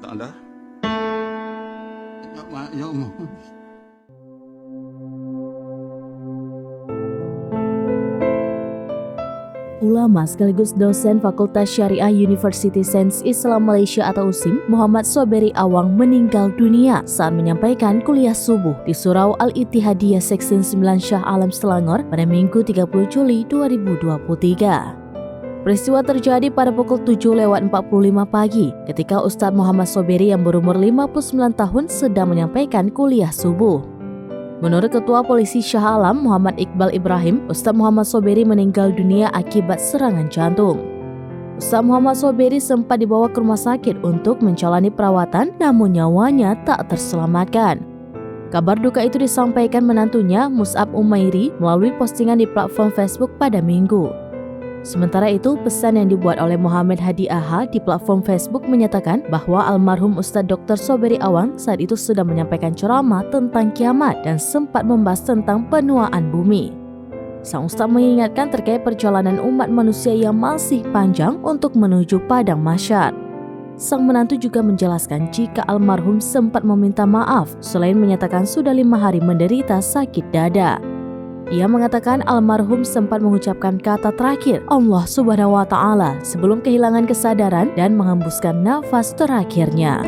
taala. Ya Allah. Ulama sekaligus dosen Fakultas Syariah University Sains Islam Malaysia atau USIM, Muhammad Soberi Awang meninggal dunia saat menyampaikan kuliah subuh di Surau Al-Ittihadiyah Seksyen 9 Shah Alam Selangor pada Minggu 30 Juli 2023. Peristiwa terjadi pada pukul 7:45 pagi ketika Ustadz Muhammad Soberi yang berumur 59 tahun sedang menyampaikan kuliah subuh. Menurut Ketua Polisi Shah Alam Muhammad Iqbal Ibrahim, Ustadz Muhammad Soberi meninggal dunia akibat serangan jantung. Ustadz Muhammad Soberi sempat dibawa ke rumah sakit untuk menjalani perawatan, namun nyawanya tak terselamatkan. Kabar duka itu disampaikan menantunya Mus'ab Umairi melalui postingan di platform Facebook pada Minggu. Sementara itu, pesan yang dibuat oleh Muhammad Hadi Aha di platform Facebook menyatakan bahwa almarhum Ustadz Dr. Soberi Awang saat itu sedang menyampaikan ceramah tentang kiamat dan sempat membahas tentang penuaan bumi. Sang Ustadz mengingatkan terkait perjalanan umat manusia yang masih panjang untuk menuju padang mahsyar. Sang menantu juga menjelaskan jika almarhum sempat meminta maaf selain menyatakan sudah 5 hari menderita sakit dada. Ia mengatakan almarhum sempat mengucapkan kata terakhir Allah Subhanahu wa Ta'ala sebelum kehilangan kesadaran dan menghembuskan nafas terakhirnya.